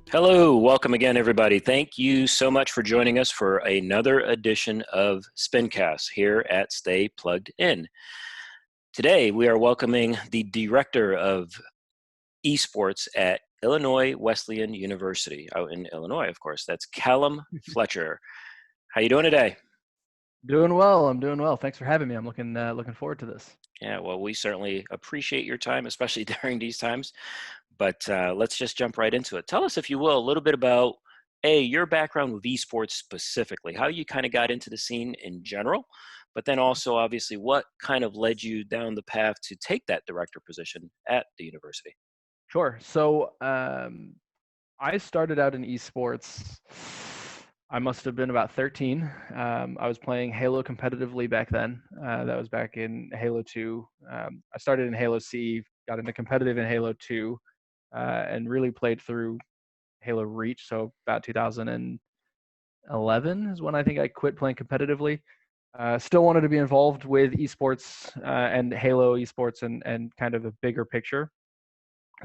Hello, welcome again, everybody. Thank you so much for joining us for another edition of Spincast here at Stay Plugged In. Today, we are welcoming the Director of Esports at Illinois Wesleyan University, out in Illinois, of course. That's CALLUM FLETCHER. How you doing today? Doing well. I'm doing well. Thanks for having me. I'm looking forward to this. Yeah, well, we certainly appreciate your time, especially during these times. But let's just jump right into it. Tell us, if you will, a little bit about your background with esports specifically, how you kind of got into the scene in general, but then also obviously what kind of led you down the path to take that director position at the university. Sure. So I started out in esports. I must have been about 13. I was playing Halo competitively back then. That was back in Halo 2. I started in Halo C, got into competitive in Halo 2, and really played through Halo Reach. So about 2011 is when I think I quit playing competitively. Still wanted to be involved with esports and Halo esports and kind of a bigger picture.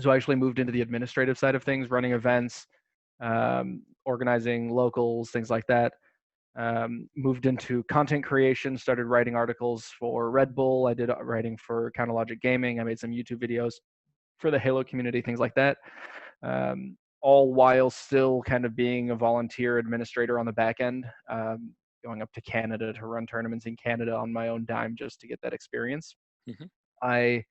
So I actually moved into the administrative side of things, running events, organizing locals, things like that. Moved into content creation, started writing articles for Red Bull. I did writing for Counterlogic Gaming. I made some YouTube videos for the Halo community, things like that. All while still kind of being a volunteer administrator on the back end, going up to Canada to run tournaments in Canada on my own dime just to get that experience. Mm-hmm. I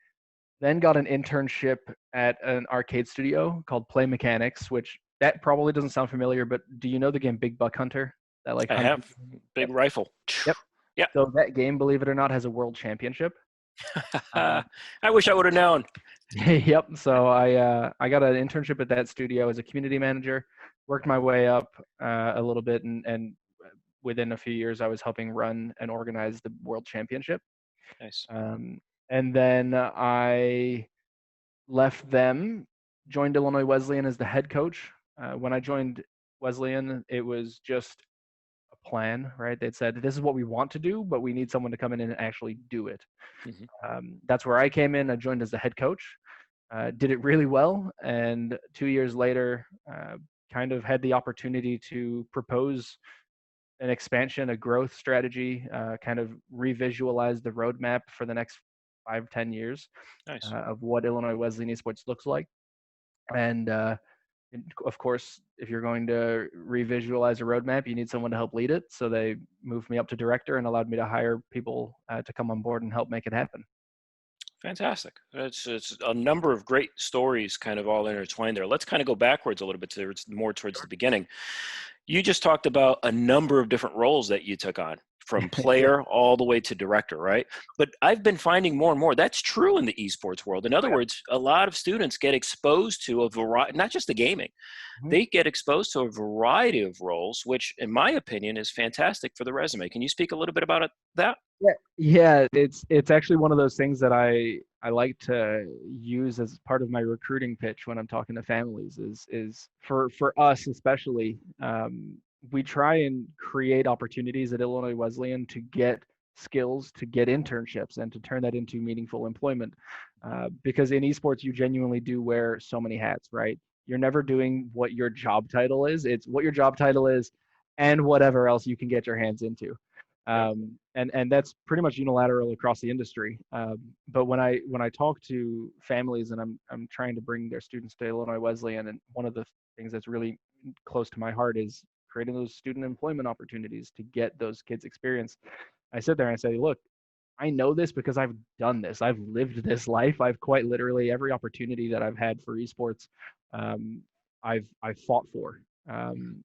then got an internship at an arcade studio called Play Mechanics, which that probably doesn't sound familiar, but do you know the game Big Buck Hunter? That like I have big Yep. rifle. Yep. Yeah. So that game, believe it or not, has a world championship. I wish I would have known. Yep. So I got an internship at that studio as a community manager, worked my way up a little bit, and within a few years, I was helping run and organize the world championship. Nice. And then I left them, joined Illinois Wesleyan as the head coach. When I joined Wesleyan, it was just a plan, right? They'd said, this is what we want to do, but we need someone to come in and actually do it. Mm-hmm. That's where I came in. I joined as the head coach, did it really well. And 2 years later, kind of had the opportunity to propose an expansion, a growth strategy, kind of revisualize the roadmap for the next 5-10 years Nice. of what Illinois Wesleyan Esports looks like. And of course, if you're going to revisualize a roadmap, you need someone to help lead it. So they moved me up to director and allowed me to hire people to come on board and help make it happen. Fantastic. It's a number of great stories kind of all intertwined there. Let's kind of go backwards a little bit more towards the beginning. You just talked about a number of different roles that you took on, from player all the way to director, right? But I've been finding more and more that's true in the esports world. In other words, a lot of students get exposed to a variety, not just the gaming, they get exposed to a variety of roles, which in my opinion is fantastic for the resume. Can you speak a little bit about that? Yeah, it's actually one of those things that I like to use as part of my recruiting pitch when I'm talking to families is for us especially, we try and create opportunities at Illinois Wesleyan to get skills, to get internships, and to turn that into meaningful employment. Because in esports, you genuinely do wear so many hats, right? You're never doing what your job title is. It's what your job title is and whatever else you can get your hands into. And that's pretty much unilateral across the industry. But when I talk to families and I'm trying to bring their students to Illinois Wesleyan, and one of the things that's really close to my heart is creating those student employment opportunities to get those kids experience. I sit there and I say, look, I know this because I've done this. I've lived this life. I've quite literally every opportunity that I've had for esports, I've fought for. And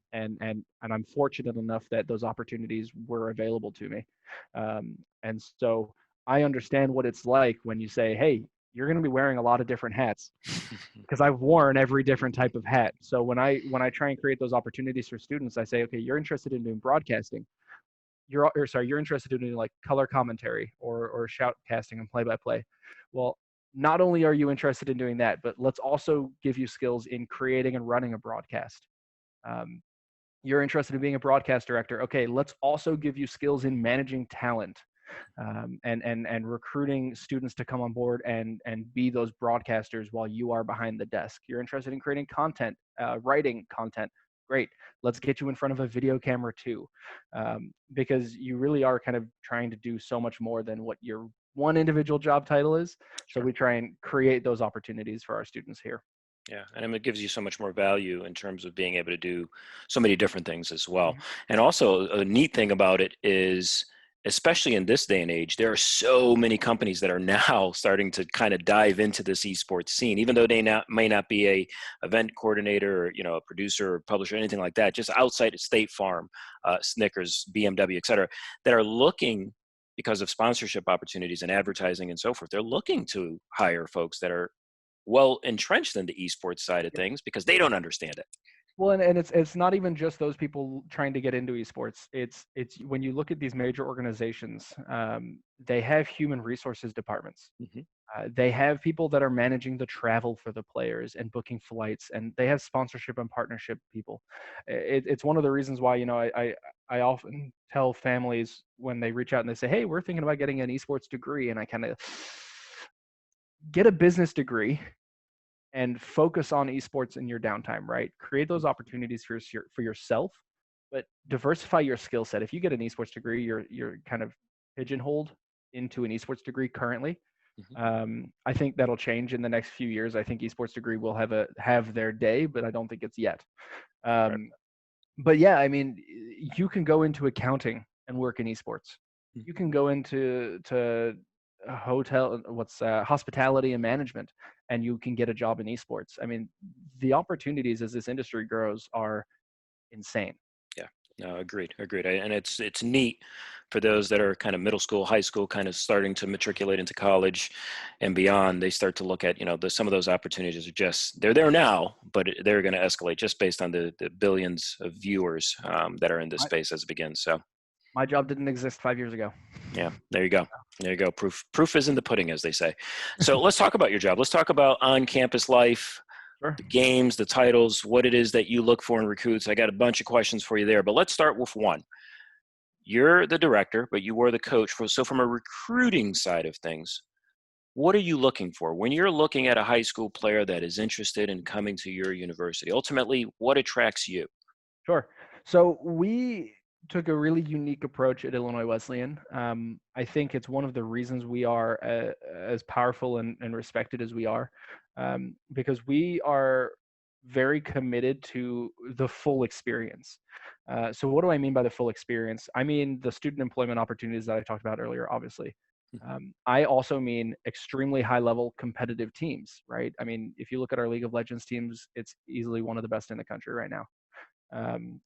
I'm fortunate enough that those opportunities were available to me. And so I understand what it's like when you say, hey, you're going to be wearing a lot of different hats, because I've worn every different type of hat. So when I try and create those opportunities for students, I say, okay, you're interested in doing broadcasting. You're interested in doing like color commentary or shoutcasting and play-by-play. Well, not only are you interested in doing that, but let's also give you skills in creating and running a broadcast. You're interested in being a broadcast director. Okay, let's also give you skills in managing talent. and recruiting students to come on board and be those broadcasters while you are behind the desk. You're interested in creating content, writing content. Great. Let's get you in front of a video camera too, because you really are kind of trying to do so much more than what your one individual job title is. So Sure. we try and create those opportunities for our students here. Yeah, and I mean, it gives you so much more value in terms of being able to do so many different things as well. Mhm. And also, a neat thing about it is, especially in this day and age, there are so many companies that are now starting to kind of dive into this esports scene, even though they may not be a event coordinator or a producer or publisher, anything like that. Just outside of State Farm, Snickers, BMW, et cetera, that are looking because of sponsorship opportunities and advertising and so forth. They're looking to hire folks that are well entrenched in the esports side of things because they don't understand it. Well, and it's not even just those people trying to get into esports. It's when you look at these major organizations, they have human resources departments. Hmm. They have people that are managing the travel for the players and booking flights, and they have sponsorship and partnership people. It's one of the reasons why I often tell families when they reach out and they say, "Hey, we're thinking about getting an esports degree," and I kind of get a business degree and focus on esports in your downtime, right? Create those opportunities for yourself, but diversify your skill set. If you get an esports degree, you're kind of pigeonholed into an esports degree currently. Hmm. I think that'll change in the next few years. I think esports degree will have their day, but I don't think it's yet. Right. Um, but yeah, I mean, you can go into accounting and work in esports. You can go into a hotel, hospitality and management, and you can get a job in esports. I mean, the opportunities as this industry grows are insane. Yeah. No, agreed. Agreed. And it's neat for those that are kind of middle school, high school, kind of starting to matriculate into college and beyond. They start to look at some of those opportunities are just they're there now, but they're going to escalate just based on the billions of viewers that are in this My, space as it begins. So my job didn't exist 5 years ago. yeah, there you go. There you go. Proof is in the pudding, as they say. So let's talk about your job. Let's talk about on-campus life, Sure. the games, the titles, what it is that you look for in recruits. I got a bunch of questions for you there, but let's start with one. You're the director, but you were the coach. So from a recruiting side of things, what are you looking for when you're looking at a high school player that is interested in coming to your university? Ultimately, what attracts you? Sure. So we took a really unique approach at Illinois Wesleyan. I think it's one of the reasons we are as powerful and respected as we are, because we are very committed to the full experience. So what do I mean by the full experience? I mean the student employment opportunities that I talked about earlier, obviously. Mhm. I also mean extremely high level competitive teams, right? I mean, if you look at our League of Legends teams, it's easily one of the best in the country right now.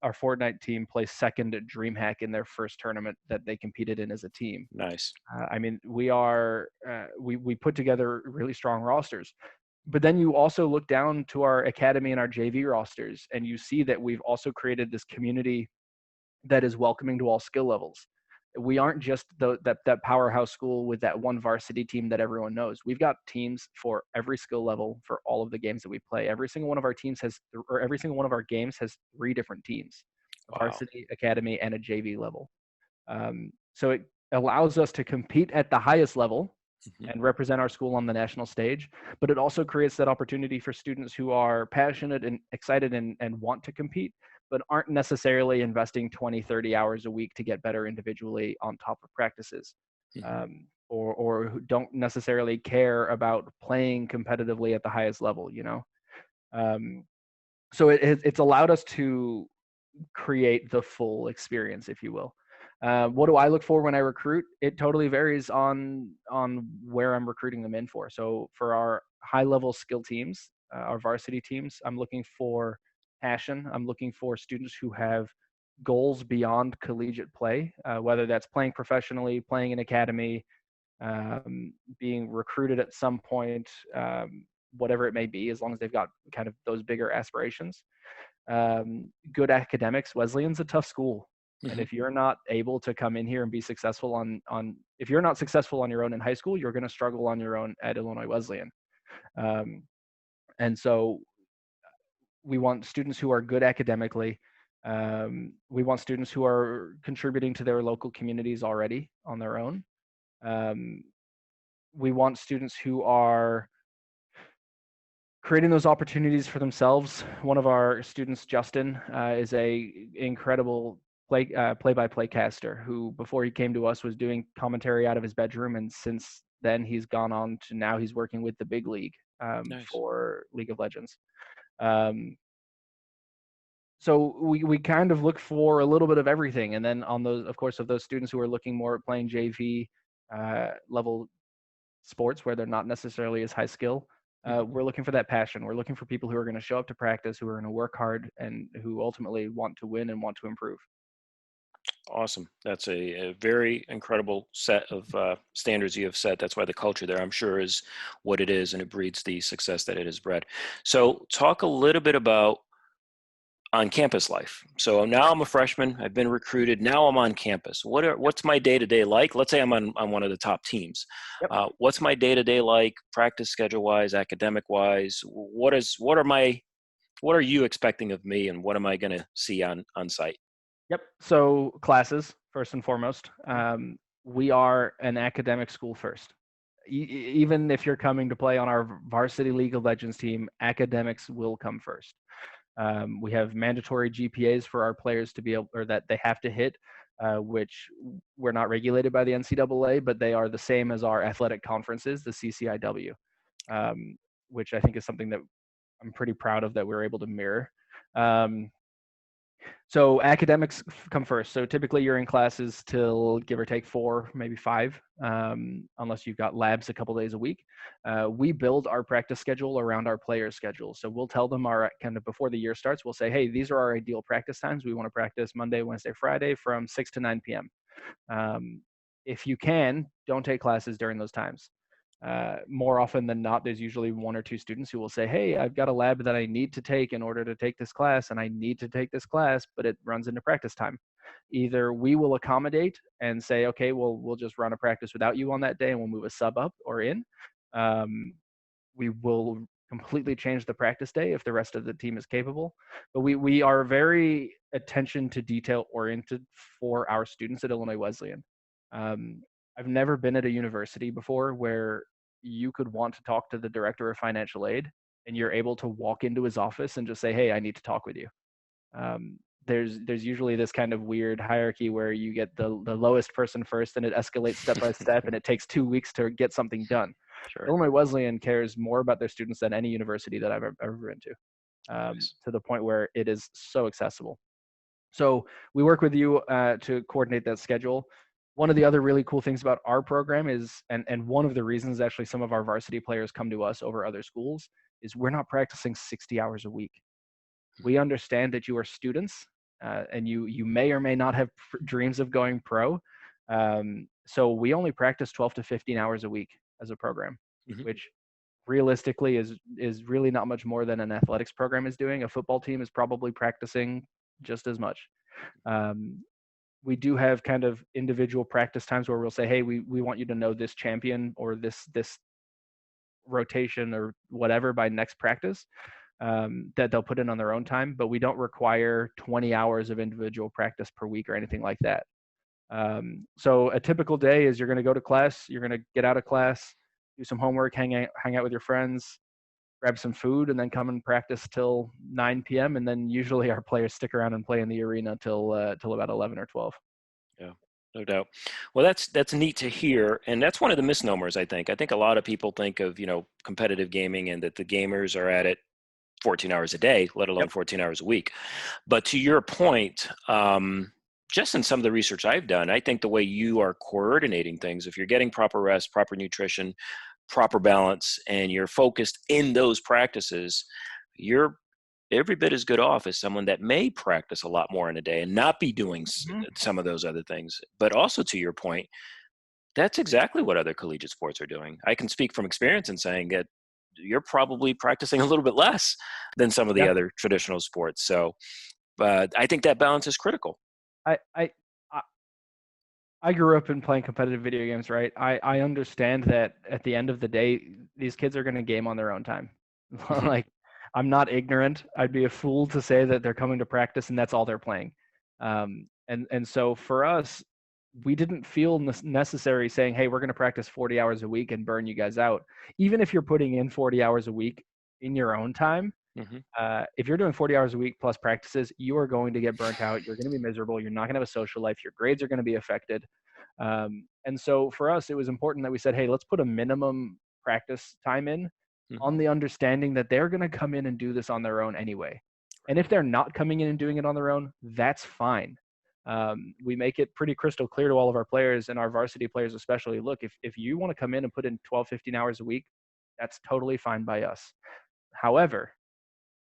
Our Fortnite team placed second at DreamHack in their first tournament that they competed in as a team. Nice. I mean, we put together really strong rosters, but then you also look down to our academy and our JV rosters, and you see that we've also created this community that is welcoming to all skill levels. We aren't just that powerhouse school with that one varsity team that everyone knows. We've got teams for every skill level for all of the games that we play. Every single one of our teams has, or every single one of our games has 3 different teams: a Wow. varsity, academy, and a JV level. So it allows us to compete at the highest level Mhm. and represent our school on the national stage, but it also creates that opportunity for students who are passionate and excited and want to compete, but aren't necessarily investing 20, 30 hours a week to get better individually on top of practices, Mhm. or who don't necessarily care about playing competitively at the highest level, you know? Um, so it's allowed us to create the full experience, if you will. What do I look for when I recruit? It totally varies on where I'm recruiting them in for. So for our high level skill teams, our varsity teams, I'm looking for passion. I'm looking for students who have goals beyond collegiate play, whether that's playing professionally, playing in academy, being recruited at some point, whatever it may be, as long as they've got kind of those bigger aspirations. Good academics. Wesleyan's a tough school, and Mhm. if you're not able to come in here and be successful if you're not successful on your own in high school, you're going to struggle on your own at Illinois Wesleyan. Um, and so we want students who are good academically, We want students who are contributing to their local communities already on their own. Um, we want students who are creating those opportunities for themselves. One of our students, Justin, is a incredible play-by-play caster who, before he came to us, was doing commentary out of his bedroom, and since then he's gone on to now he's working with the big league Nice. for League of Legends. Um, so we kind of look for a little bit of everything, and then on those, of course, of those students who are looking more at playing JV level sports where they're not necessarily as high skill. Mhm. We're looking for that passion. We're looking for people who are going to show up to practice, who are going to work hard, and who ultimately want to win and want to improve. Awesome. That's a very incredible set of standards you have set. That's why the culture there, I'm sure, is what it is, and it breeds the success that it has bred. So, talk a little bit about on campus life. So now I'm a freshman. I've been recruited. Now I'm on campus. Yep. What's my day to day like? Let's say I'm on one of the top teams. Yep. What's my day to day like? Practice schedule wise, academic wise. What are you expecting of me, and what am I going to see on site? Yep. So classes first and foremost. Mhm. We are an academic school first. Even if you're coming to play on our varsity League of Legends team, academics will come first. We have mandatory GPAs for our players to be able, or that they have to hit, which we're not regulated by the NCAA, but they are the same as our athletic conferences, the CCIW, um, which I think is something that I'm pretty proud of that we're able to mirror. Um, so academics come first. So typically you're in classes till give or take 4, maybe 5, unless you've got labs a couple days a week. We build our practice schedule around our players' schedule. So we'll tell them our kind of before the year starts, we'll say, hey, these are our ideal practice times. We want to practice Monday, Wednesday, Friday from 6 to 9 p.m. If you can, don't take classes during those times. More often than not, there's usually 1 or 2 students who will say, hey, I've got a lab that I need to take in order to take this class, and I need to take this class, but it runs into practice time. Either we will accommodate and say, okay, well, we'll just run a practice without you on that day and we'll move a sub up or in. Um, we will completely change the practice day if the rest of the team is capable. But we are very attention to detail oriented for our students at Illinois Wesleyan. Um, I've never been at a university before where you could want to talk to the director of financial aid and you're able to walk into his office and just say, hey, I need to talk with you. Um, there's usually this kind of weird hierarchy where you get the lowest person first and it escalates step by step and it takes 2 weeks to get something done. Sure. Illinois Wesleyan cares more about their students than any university that I've ever been Nice. to the point where it is so accessible. So we work with you to coordinate that schedule. One of the other really cool things about our program is, and one of the reasons actually some of our varsity players come to us over other schools, is we're not practicing 60 hours a week. We understand that you are students and you may or may not have dreams of going pro. So we only practice 12 to 15 hours a week as a program, Mhm. which realistically is really not much more than an athletics program is doing. A football team is probably practicing just as much. Um, we do have kind of individual practice times where we'll say, hey, we want you to know this champion or this rotation or whatever by next practice, that they'll put in on their own time, but we don't require 20 hours of individual practice per week or anything like that. So a typical day is you're going to go to class, you're going to get out of class, do some homework, hang out with your friends, grab some food, and then come and practice till 9 p.m. And then usually our players stick around and play in the arena till about 11 or 12. Yeah, no doubt. Well, that's neat to hear, and that's one of the misnomers. I think. I think a lot of people think of competitive gaming and that the gamers are at it 14 hours a day, let alone Yep. 14 hours a week. But to your point, just in some of the research I've done, I think the way you are coordinating things, if you're getting proper rest, proper nutrition, proper balance, and you're focused in those practices, you're every bit as good off as someone that may practice a lot more in a day and not be doing Mhm. some of those other things. But also to your point, that's exactly what other collegiate sports are doing. I can speak from experience in saying that you're probably practicing a little bit less than some of the Yeah. other traditional sports. So, I think that balance is critical. I, I I I grew up in playing competitive video games, right? I understand that at the end of the day, these kids are going to game on their own time. Mhm. Like I'm not ignorant. I'd be a fool to say that they're coming to practice and that's all they're playing. And so for us, we didn't feel necessary saying, hey, we're going to practice 40 hours a week and burn you guys out. Even if you're putting in 40 hours a week in your own time, Hmm. if you're doing 40 hours a week plus practices, you are going to get burnt out. You're going to be miserable. You're not going to have a social life. Your grades are going to be affected. And so for us, it was important that we said, hey, let's put a minimum practice time in Hmm. on the understanding that they're going to come in and do this on their own anyway. And if they're not coming in and doing it on their own, that's fine. We make it pretty crystal clear to all of our players and our varsity players especially, look, if you want to come in and put in 12, 15 hours a week, that's totally fine by us. However,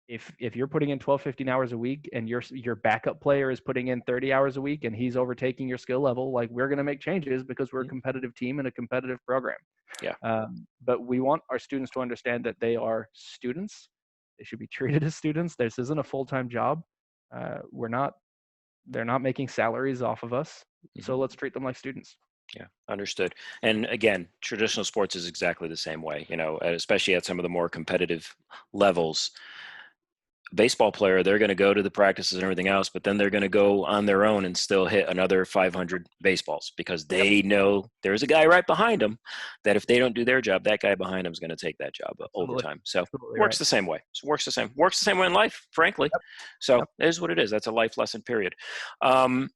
if you're putting in 12, 15 hours a week and your backup player is putting in 30 hours a week and he's overtaking your skill level, like, we're going to make changes because we're a Hmm. competitive team and a competitive program. Yeah. But we want our students to understand that they are students. They should be treated as students. This isn't a full-time job. We're not, they're not making salaries off of us. Hmm. So let's treat them like students. Yeah, understood. And again, traditional sports is exactly the same way, especially at some of the more competitive levels. Baseball player, they're going to go to the practices and everything else, but then they're going to go on their own and still hit another 500 baseballs because Yep, they know there's a guy right behind them that if they don't do their job, that guy behind them is going to take that job over absolutely. time. So Absolutely works right. the same way. So works the same way in life, frankly. Yep, So yep. it is what it is. That's a life lesson, period. Um,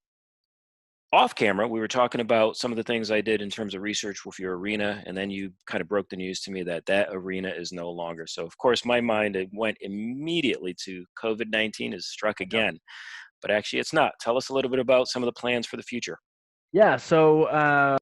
Off camera, we were talking about some of the things I did in terms of research with your arena, and then you kind of broke the news to me that that arena is no longer. So, of course, my mind, it went immediately to COVID-19 has struck Yep. again, but actually it's not. Tell us a little bit about some of the plans for the future. Yeah, so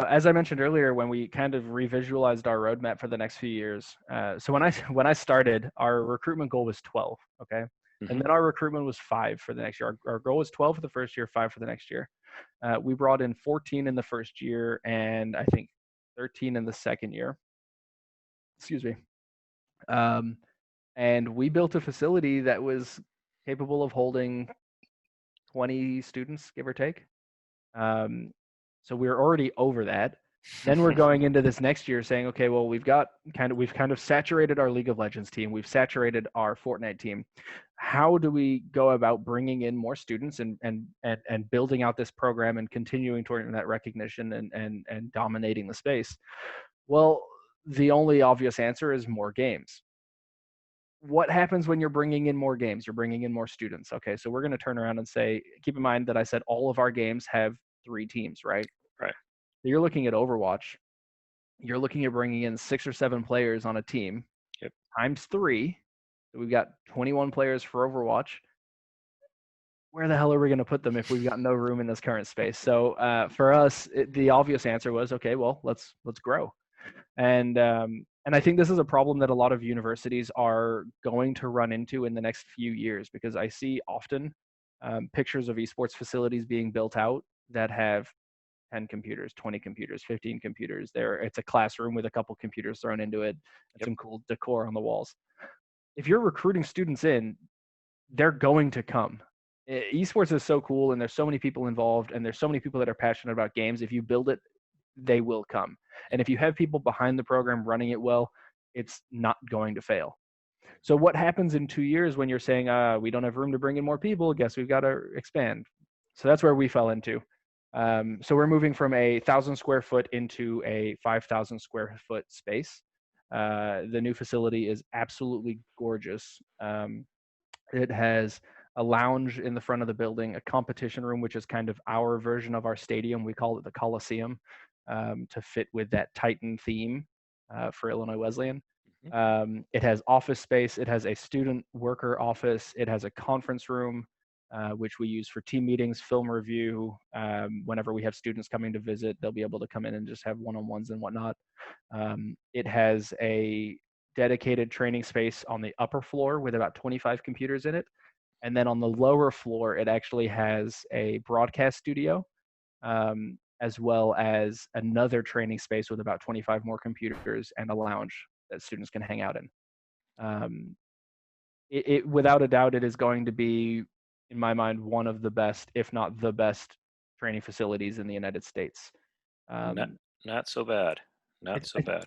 as I mentioned earlier, when we kind of revisualized our roadmap for the next few years, so when I when I started, our recruitment goal was 12, okay, and Hmm. then our recruitment was 5 for the next year. Our goal was 12 for the first year, 5 for the next year. We brought in 14 in the first year, and I think 13 in the second year. Excuse me. Um, and we built a facility that was capable of holding 20 students, give or take. Um, so we're already over that. Then we're going into this next year saying, okay, well, we've kind of saturated our League of Legends team. We've saturated our Fortnite team. How do we go about bringing in more students and building out this program and continuing toward that recognition and dominating the space? Well, the only obvious answer is more games. What happens when you're bringing in more games? You're bringing in more students. Okay, so we're going to turn around and say, keep in mind that I said all of our games have 3 teams, right? Right. You're looking at Overwatch. You're looking at bringing in 6 or 7 players on a team Yep. times 3. So we've got 21 players for Overwatch. Where the hell are we going to put them if we've got no room in this current space? So for us, the obvious answer was, okay, well, let's grow. And I think this is a problem that a lot of universities are going to run into in the next few years, because I see often pictures of esports facilities being built out that have 10 computers, 20 computers, 15 computers. It's a classroom with a couple computers thrown into it and Yep. some cool decor on the walls. If you're recruiting students in, they're going to come. Esports is so cool, and there's so many people involved, and there's so many people that are passionate about games. If you build it, they will come. And if you have people behind the program running it well, it's not going to fail. So what happens in 2 years when you're saying, we don't have room to bring in more people? Guess we've got to expand. So that's where we fell into. So we're moving from 1,000 square foot into a 5,000 square foot space. The new facility is absolutely gorgeous. It has a lounge in the front of the building, a competition room, which is kind of our version of our stadium. We call it the Coliseum, to fit with that Titan theme for Illinois Wesleyan. Mhm. It has office space. It has a student worker office. It has a conference room, which we use for team meetings, film review. Whenever we have students coming to visit, they'll be able to come in and just have one-on-ones and whatnot. It has a dedicated training space on the upper floor with about 25 computers in it. And then on the lower floor, it actually has a broadcast studio, as well as another training space with about 25 more computers and a lounge that students can hang out in. Um, Without a doubt, it is going to be, in my mind, one of the best, if not the best, training facilities in the United States. Not Um, not so bad. I, Not so I bad.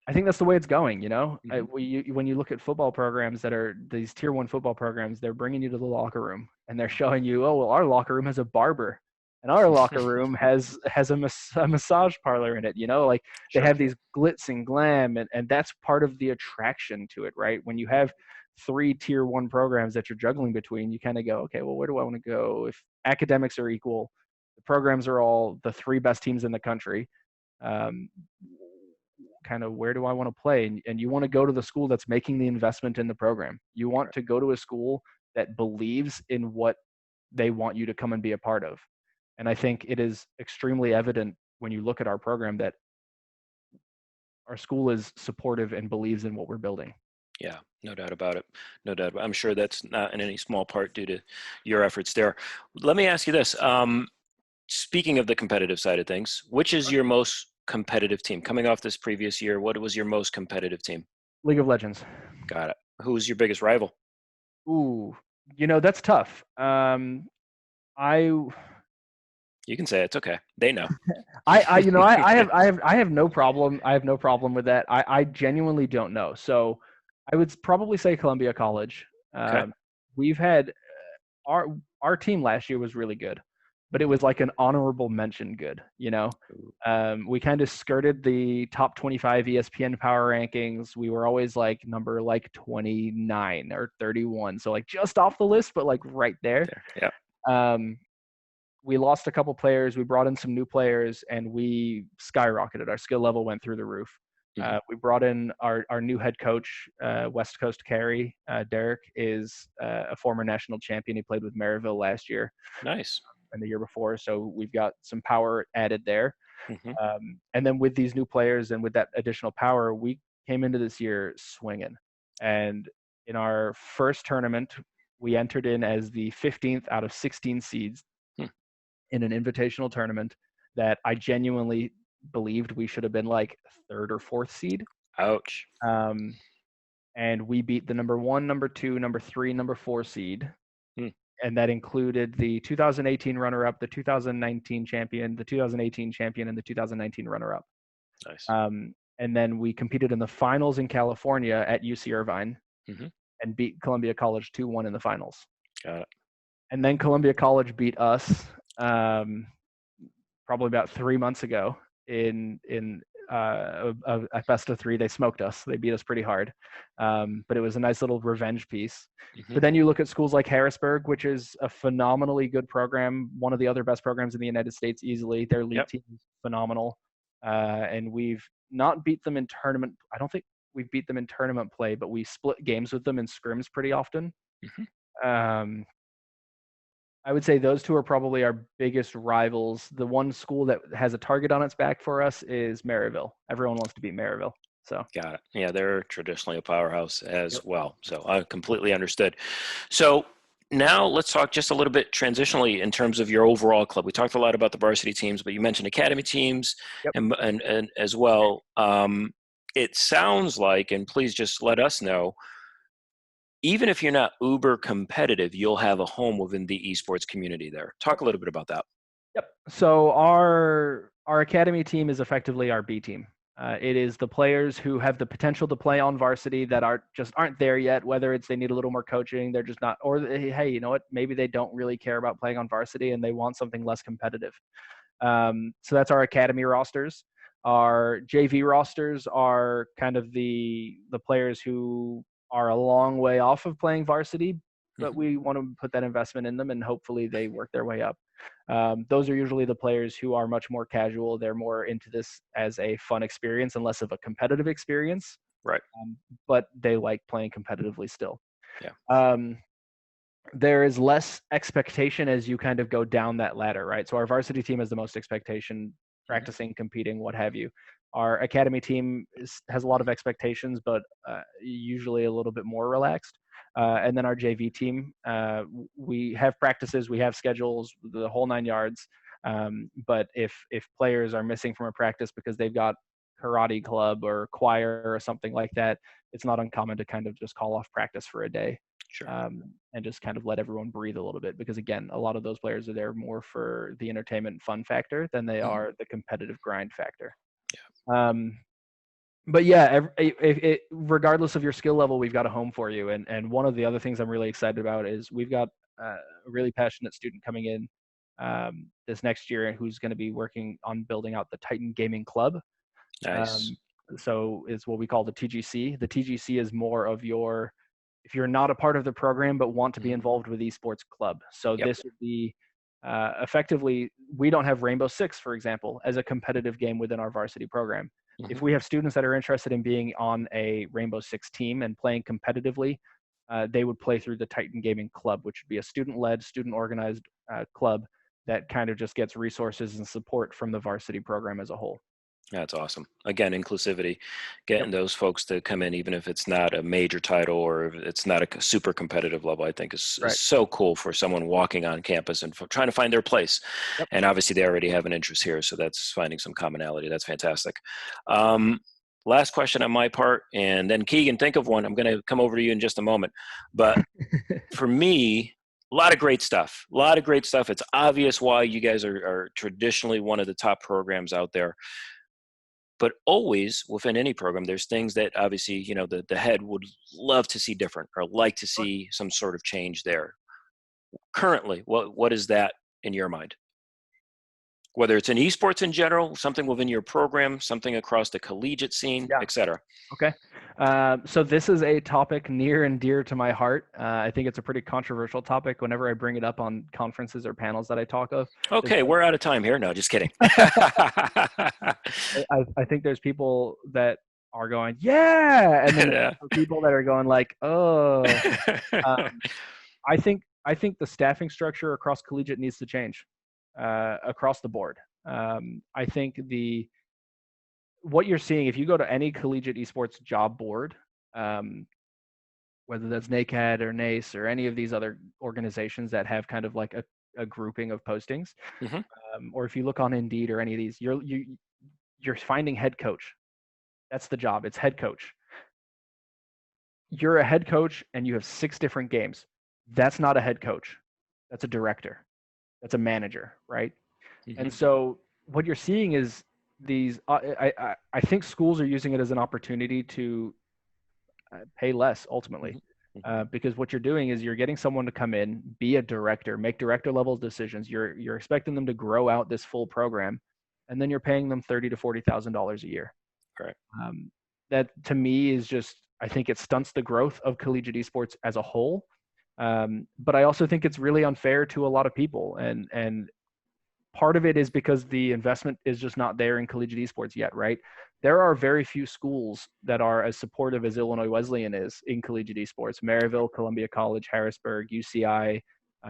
I think that's the way it's going, you know? Hmm. When you look at football programs that are these tier one football programs, they're bringing you to the locker room and they're showing you, oh, well, our locker room has a barber and our locker room has a massage parlor in it, you know? Like they Sure. have these glitz and glam, and that's part of the attraction to it, right? When you have three tier one programs that you're juggling between, you kind of go, okay, well, where do I want to go? If academics are equal, the programs are all the three best teams in the country. Um, kind of where do I want to play? And you want to go to the school that's making the investment in the program. You want to go to a school that believes in what they want you to come and be a part of. And I think it is extremely evident when you look at our program that our school is supportive and believes in what we're building. Yeah, no doubt about it. No doubt. I'm sure that's not in any small part due to your efforts there. Let me ask you this. Speaking of the competitive side of things, which is your most competitive team? Coming off this previous year, what was your most competitive team? League of Legends. Got it. Who's your biggest rival? Ooh, you know, that's tough. I You can say it. It's okay. They know. you know, I have no problem. I have no problem with that. I genuinely don't know. So I would probably say Columbia College. Okay. We've had our our team last year was really good, but it was like an honorable mention good. You know, we kind of skirted the top 25 ESPN power rankings. We were always like number like 29 or 31, so like just off the list, but like right there. There. Yeah. Um, we lost a couple players. We brought in some new players, and we skyrocketed. Our skill level went through the roof. Hmm. We brought in our new head coach, West Coast Carry. Derek is a former national champion. He played with Maryville last year Nice. and the year before. So we've got some power added there. Hmm. And then with these new players and with that additional power, we came into this year swinging. And in our first tournament, we entered in as the 15th out of 16 seeds Hmm. in an invitational tournament that I genuinely believed we should have been like third or fourth seed. Ouch. Um, and we beat the number one, number two, number three, number four seed. Hmm. And that included the 2018 runner up, the 2019 champion, the 2018 champion, and the 2019 runner up. Nice. And then we competed in the finals in California at UC Irvine Hmm. and beat Columbia College 2-1 in the finals. Got it. And then Columbia College beat us probably about 3 months ago in a best of three. They smoked us. They beat us pretty hard, but it was a nice little revenge piece. Hmm. But then you look at schools like Harrisburg, which is a phenomenally good program, one of the other best programs in the United States easily. Their league Yep. team is phenomenal, and we've not beat them in tournament. I don't think we've beat them in tournament play, but we split games with them in scrims pretty often. Hmm. Um, I would say those two are probably our biggest rivals. The one school that has a target on its back for us is Maryville. Everyone wants to beat Maryville. So, Got it. Yeah, they're traditionally a powerhouse as yep. well. So I completely understood. So now let's talk just a little bit transitionally in terms of your overall club. We talked a lot about the varsity teams, but you mentioned academy teams Yep. and as well. It sounds like, and please just let us know, even if you're not uber competitive, you'll have a home within the esports community there. Talk a little bit about that. Yep. So our academy team is effectively our B team. It is the players who have the potential to play on varsity that aren't there yet. Whether it's they need a little more coaching, they're just not, or hey, you know what? Maybe they don't really care about playing on varsity and they want something less competitive. So that's our academy rosters. Our JV rosters are kind of the players who are a long way off of playing varsity, but Hmm. we want to put that investment in them and hopefully they work their way up. Those are usually the players who are much more casual. They're more into this as a fun experience and less of a competitive experience, Right. but they like playing competitively still. Yeah. Um, there is less expectation as you kind of go down that ladder, right? So our varsity team has the most expectation, Hmm. practicing, competing, what have you. Our academy team has a lot of expectations, but usually a little bit more relaxed. And then our JV team, we have practices, we have schedules, the whole 9 yards. But if players are missing from a practice because they've got karate club or choir or something like that, it's not uncommon to kind of just call off practice for a day, Sure. and just kind of let everyone breathe a little bit. Because again, a lot of those players are there more for the entertainment and fun factor than they Hmm. are the competitive grind factor. Yeah. Um, But yeah, regardless of your skill level, we've got a home for you. And one of the other things I'm really excited about is we've got a really passionate student coming in this next year who's going to be working on building out the Titan Gaming Club. Nice. Um, so is what we call the TGC. The TGC is more of your, if you're not a part of the program but want to be Mhm. involved with esports club. So Yep. this would be effectively, we don't have Rainbow Six, for example, as a competitive game within our varsity program. Hmm. If we have students that are interested in being on a Rainbow Six team and playing competitively, they would play through the Titan Gaming Club, which would be a student-led, student-organized club that kind of just gets resources and support from the varsity program as a whole. That's awesome. Again, inclusivity, Yep. getting those folks to come in, even if it's not a major title or if it's not a super competitive level, I think is Right. so cool for someone walking on campus and trying to find their place. Yep. And obviously, they already have an interest here, so that's finding some commonality. That's fantastic. Um, Last question on my part, and then Keegan, think of one. I'm going to come over to you in just a moment. But for me, a lot of great stuff. A lot of great stuff. It's obvious why you guys are traditionally one of the top programs out there, but always within any program there's things that obviously the head would love to see different or like to see some sort of change there. Currently, what is that in your mind, whether it's in esports in general, something within your program, something across the collegiate scene, Yeah. etc.? Okay. So this is a topic near and dear to my heart. I think it's a pretty controversial topic whenever I bring it up on conferences or panels that I talk of. Okay, we're out of time here. No, just kidding. I think there's people that are going, yeah, and then Yeah. people that are going like, oh. Um, I think the staffing structure across collegiate needs to change across the board. I think what you're seeing, if you go to any collegiate esports job board, um, whether that's NACAD or NACE or any of these other organizations that have kind of like a grouping of postings, Hmm. or if you look on Indeed or any of these, you're finding head coach. That's the job. It's head coach. You're a head coach and you have 6 different games. That's not a head coach. That's a director. That's a manager, right? Hmm. And so what you're seeing is these. I think schools are using it as an opportunity to pay less ultimately, Hmm. Hmm. because what you're doing is you're getting someone to come in, be a director, make director level decisions. You're expecting them to grow out this full program, and then you're paying them $30,000 to $40,000 a year. Correct. Um, that to me is just, I think it stunts the growth of collegiate esports as a whole. But I also think it's really unfair to a lot of people, and part of it is because the investment is just not there in collegiate esports yet, right? There are very few schools that are as supportive as Illinois Wesleyan is in collegiate esports. Maryville, Columbia College, Harrisburg, UCI,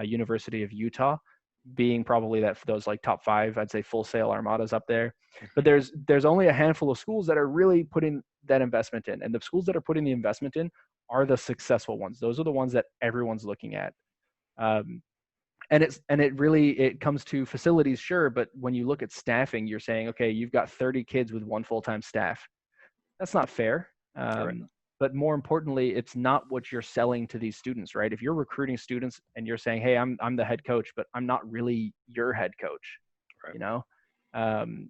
University of Utah being probably that those like top 5, I'd say full sail armadas up there. But Hmm. there's only a handful of schools that are really putting that investment in, and the schools that are putting the investment in are the successful ones. Those are the ones that everyone's looking at. Um, and it comes to facilities, sure, but when you look at staffing, you're saying, okay, you've got 30 kids with 1 full-time staff. That's not fair. Correct. But more importantly, it's not what you're selling to these students, right? If you're recruiting students and you're saying, hey, I'm the head coach, but I'm not really your head coach, Right. you know. um,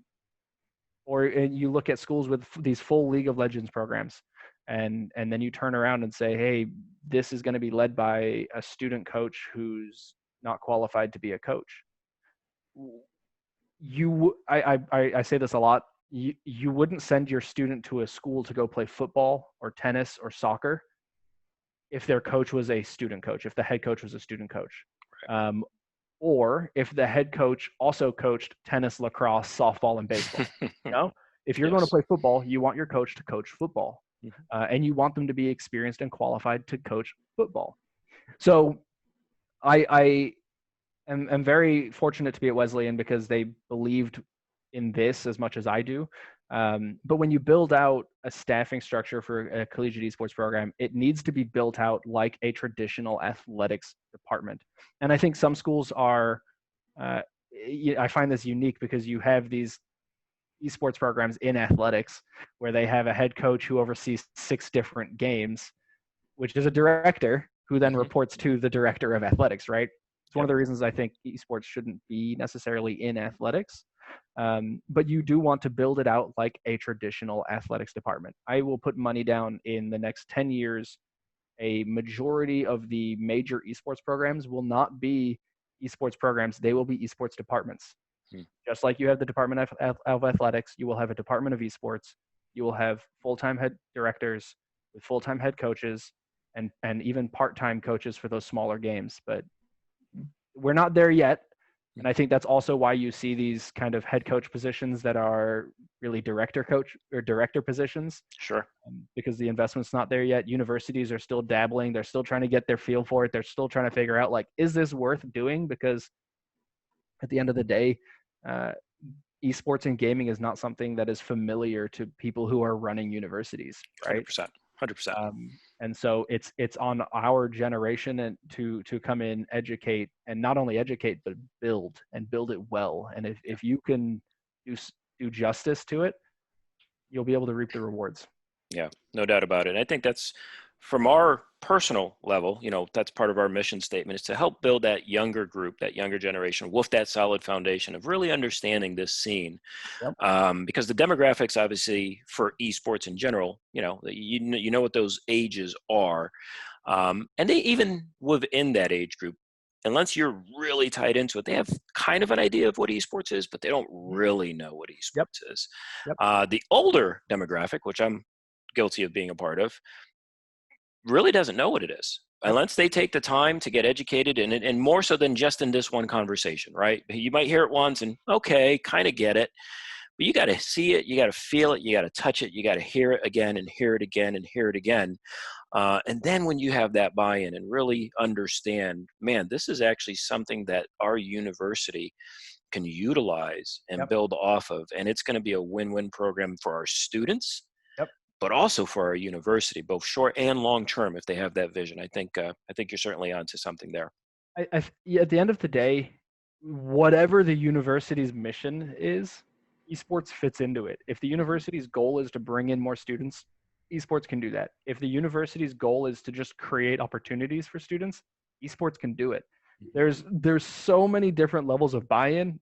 or you look at schools with these full League of Legends programs, and then you turn around and say, hey, this is going to be led by a student coach who's not qualified to be a coach. I say this a lot. You wouldn't send your student to a school to go play football or tennis or soccer if their coach was a student coach, if the head coach was a student coach, um, or if the head coach also coached tennis, lacrosse, softball, and baseball. You know, if you're going to Yes. play football, you want your coach to coach football, Mhm. and you want them to be experienced and qualified to coach football. So I am very fortunate to be at Wesleyan because they believed in this as much as I do. But when you build out a staffing structure for a collegiate esports program, it needs to be built out like a traditional athletics department. And I think some schools are, uh, I find this unique because you have these esports programs in athletics where they have a head coach who oversees 6 different games, which is a director who then Mhm. reports to the director of athletics, right? It's one of Yep. the reasons I think esports shouldn't be necessarily in athletics. But you do want to build it out like a traditional athletics department. I will put money down in the next 10 years. A majority of the major esports programs will not be esports programs. They will be esports departments. Hmm. Just like you have the Department of Athletics, you will have a Department of Esports. You will have full-time head directors with full-time head coaches and even part-time coaches for those smaller games. But we're not there yet. And I think that's also why you see these kind of head coach positions that are really director coach or director positions, Sure. because the investment's not there yet. Universities are still dabbling. They're still trying to get their feel for it. They're still trying to figure out, like, is this worth doing? Because at the end of the day, uh, esports and gaming is not something that is familiar to people who are running universities, right? 100%. 100%. And so it's on our generation and to come in, educate, and not only educate but build it well. And if you can do justice to it, you'll be able to reap the rewards. Yeah, no doubt about it. And I think that's from our personal level, that's part of our mission statement, is to help build that younger group, that younger generation with that solid foundation of really understanding this scene. Yep. Because the demographics, obviously, for esports in general, you know what those ages are. And they even within that age group, unless you're really tied into it, they have kind of an idea of what esports is, but they don't really know what Yep. esports is. Yep. The older demographic, which I'm guilty of being a part of, really doesn't know what it is Yep. unless they take the time to get educated in it, and more so than just in this one conversation, right? You might hear it once and okay, kind of get it, but you got to see it, you got to feel it, you got to touch it, you got to hear it again and hear it again and hear it again. And then when you have that buy-in and really understand, man, this is actually something that our university can utilize and Yep. build off of, and it's going to be a win-win program for our students, Yep. but also for our university, both short and long term, if they have that vision. I think you're certainly onto something there. Yeah, at the end of the day, whatever the university's mission is, esports fits into it. If the university's goal is to bring in more students, esports can do that. If the university's goal is to just create opportunities for students, esports can do it. There's so many different levels of buy-in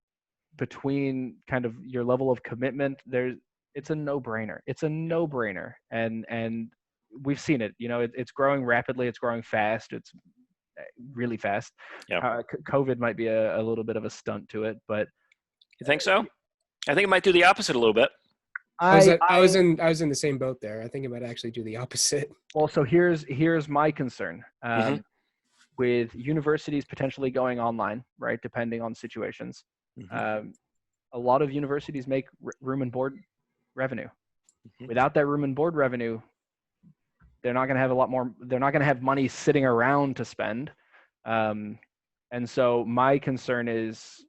between kind of your level of commitment. It's a no-brainer. It's a no-brainer, and we've seen it. It's growing rapidly. It's growing fast. It's really fast. Yeah. COVID might be a little bit of a stunt to it, but You think so? I think it might do the opposite a little bit. I was in the same boat there. I think it might actually do the opposite. Well, so here's my concern. Mhm. With universities potentially going online, right, depending on situations. Mhm. A lot of universities make room and board revenue. Mhm. Without that room and board revenue, they're not going to have a lot more. They're not going to have money sitting around to spend. And so my concern is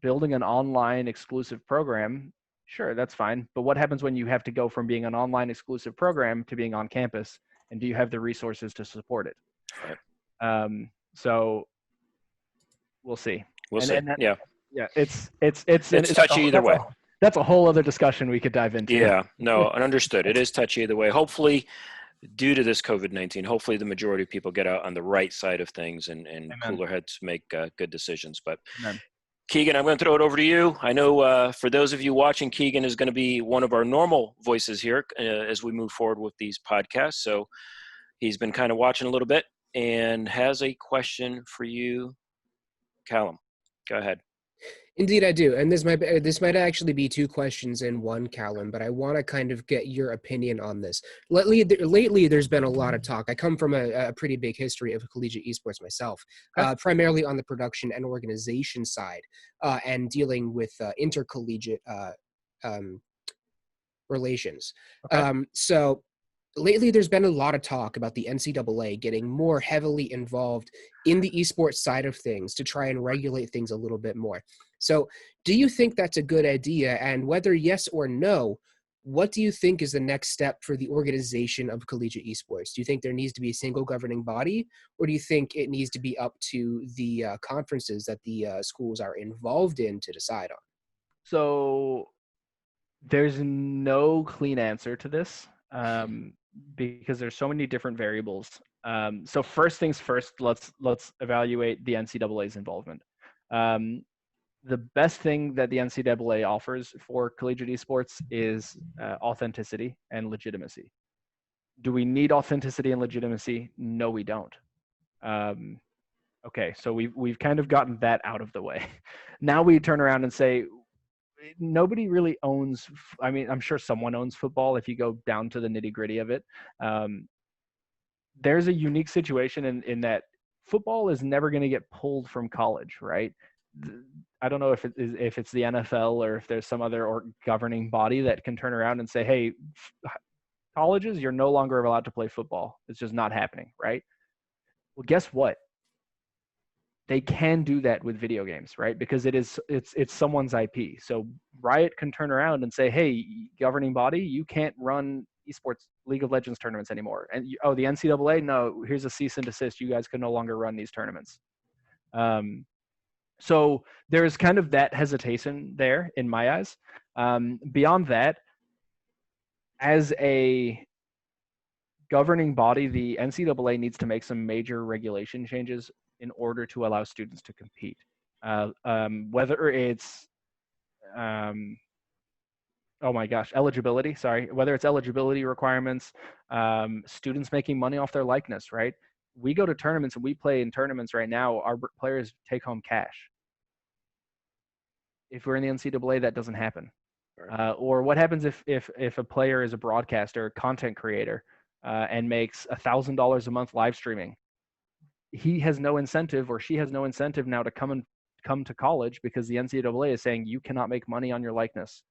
building an online exclusive program. Sure, that's fine. But what happens when you have to go from being an online exclusive program to being on campus? And do you have the resources to support it? Right. So we'll see. We'll see. Yeah. Yeah, it's touchy either way. That's a whole other discussion we could dive into. Yeah, no, understood. It is touchy either way. Hopefully, due to this COVID-19, hopefully the majority of people get out on the right side of things and cooler heads make good decisions. But Amen. Keegan, I'm going to throw it over to you. I know for those of you watching, Keegan is going to be one of our normal voices here as we move forward with these podcasts. So he's been kind of watching a little bit and has a question for you, Callum. Go ahead. Indeed, I do. And this might actually be two questions in one, Callum, but I want to kind of get your opinion on this. Lately, there's been a lot of talk. I come from a pretty big history of collegiate esports myself, primarily on the production and organization side, and dealing with intercollegiate relations. Okay. So lately, there's been a lot of talk about the NCAA getting more heavily involved in the esports side of things to try and regulate things a little bit more. So do you think that's a good idea? And whether yes or no, what do you think is the next step for the organization of collegiate esports? Do you think there needs to be a single governing body, or do you think it needs to be up to the conferences that the schools are involved in to decide on? So there's no clean answer to this. Because there's so many different variables. So first things first, let's evaluate the NCAA's involvement. the best thing that the NCAA offers for collegiate esports is authenticity and legitimacy. Do we need authenticity and legitimacy? No, we don't. Okay, so we've kind of gotten that out of the way. Now we turn around and say, nobody really owns. I mean, I'm sure someone owns football if you go down to the nitty gritty of it. There's a unique situation in that football is never going to get pulled from college, right? I don't know if it's the NFL or if there's some other governing body that can turn around and say, hey, colleges, you're no longer allowed to play football. It's just not happening, right? Well, guess what? They can do that with video games, right? Because it's someone's IP. So Riot can turn around and say, hey, governing body, you can't run esports League of Legends tournaments anymore. And the NCAA, no, here's a cease and desist. You guys can no longer run these tournaments. So there's kind of that hesitation there in my eyes. Beyond that, as a governing body, the NCAA needs to make some major regulation changes in order to allow students to compete. Whether it's, eligibility, whether it's eligibility requirements, students making money off their likeness, right? We go to tournaments and we play in tournaments right now, our players take home cash. If we're in the NCAA, that doesn't happen. Or what happens if a player is a broadcaster, content creator, and makes $1,000 a month live streaming? He has no incentive, or she has no incentive now to come to college, because the NCAA is saying you cannot make money on your likeness,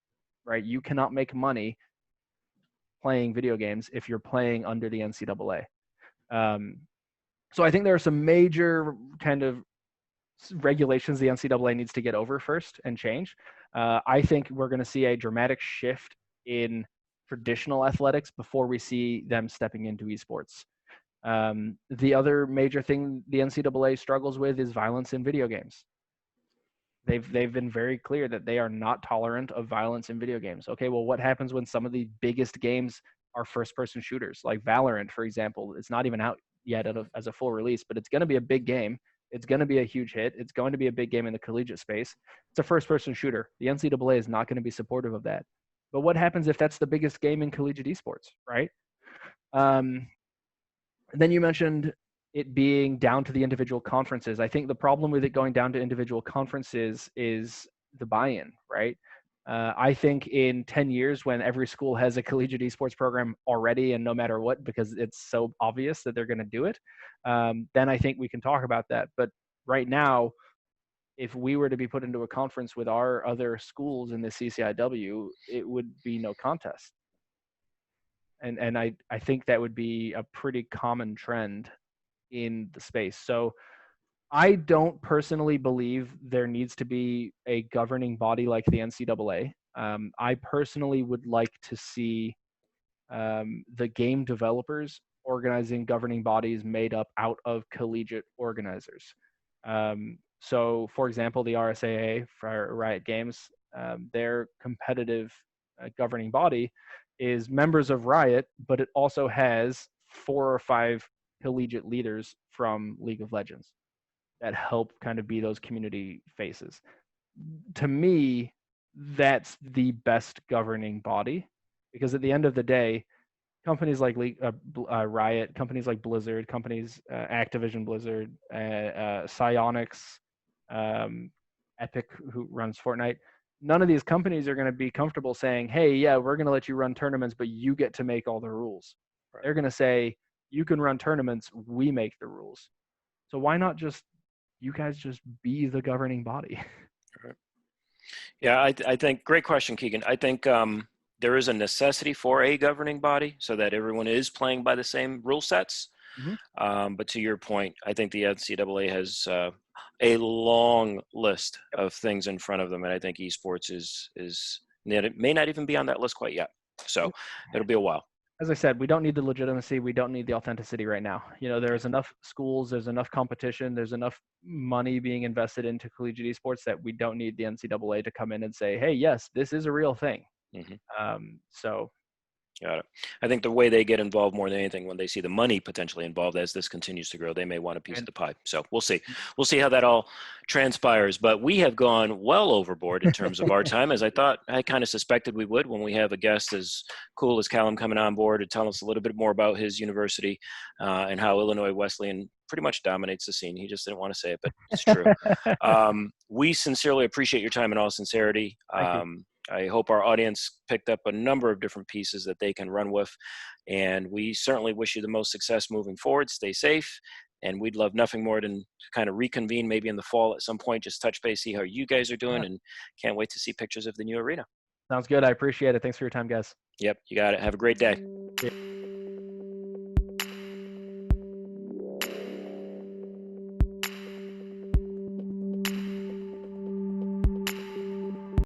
right? You cannot make money playing video games if you're playing under the NCAA. So I think there are some major kind of regulations the NCAA needs to get over first and change. I think we're going to see a dramatic shift in traditional athletics before we see them stepping into esports. The other major thing the NCAA struggles with is violence in video games. They've been very clear that they are not tolerant of violence in video games. Okay, well, what happens when some of the biggest games are first-person shooters, like Valorant, for example? It's not even out yet as a full release, but it's going to be a big game. It's going to be a huge hit. It's going to be a big game in the collegiate space. It's a first-person shooter. The NCAA is not going to be supportive of that. But what happens if that's the biggest game in collegiate esports, right? Then you mentioned it being down to the individual conferences. I think the problem with it going down to individual conferences is the buy-in, right? I think in 10 years, when every school has a collegiate esports program already, and no matter what, because it's so obvious that they're going to do it, then I think we can talk about that. But right now, if we were to be put into a conference with our other schools in the CCIW, it would be no contest. And I think that would be a pretty common trend in the space. So I don't personally believe there needs to be a governing body like the NCAA. I personally would like to see the game developers organizing governing bodies made up out of collegiate organizers. So, for example, the RSAA for Riot Games, their competitive governing body is members of Riot, but it also has 4 or 5 collegiate leaders from League of Legends that help kind of be those community faces. To me, that's the best governing body, because at the end of the day, companies like Riot, companies like Blizzard, companies Activision Blizzard, Psyonix, Epic, who runs Fortnite, none of these companies are going to be comfortable saying, hey, yeah, we're going to let you run tournaments, but you get to make all the rules. Right. They're going to say, you can run tournaments, we make the rules. So why not you guys just be the governing body? Right. Yeah, I think, great question, Keegan. I think there is a necessity for a governing body so that everyone is playing by the same rule sets. Mm-hmm. But to your point, I think the NCAA has a long list of things in front of them, and I think esports it may not even be on that list quite yet. So it'll be a while. As I said, we don't need the legitimacy. We don't need the authenticity right now. There's enough schools, there's enough competition, there's enough money being invested into collegiate esports that we don't need the NCAA to come in and say, hey, yes, this is a real thing. Mm-hmm. So Got it. I think the way they get involved more than anything, when they see the money potentially involved as this continues to grow, they may want a piece of And the pie. So we'll see. We'll see how that all transpires. But we have gone well overboard in terms of our time, as I kind of suspected we would when we have a guest as cool as Callum coming on board to tell us a little bit more about his university and how Illinois Wesleyan pretty much dominates the scene. He just didn't want to say it, but it's true. We sincerely appreciate your time in all sincerity. Thank you. I hope our audience picked up a number of different pieces that they can run with. And we certainly wish you the most success moving forward. Stay safe. And we'd love nothing more than to kind of reconvene maybe in the fall at some point, just touch base, see how you guys are doing, Yeah. and can't wait to see pictures of the new arena. Sounds good. I appreciate it. Thanks for your time, guys. Yep, you got it. Have a great day.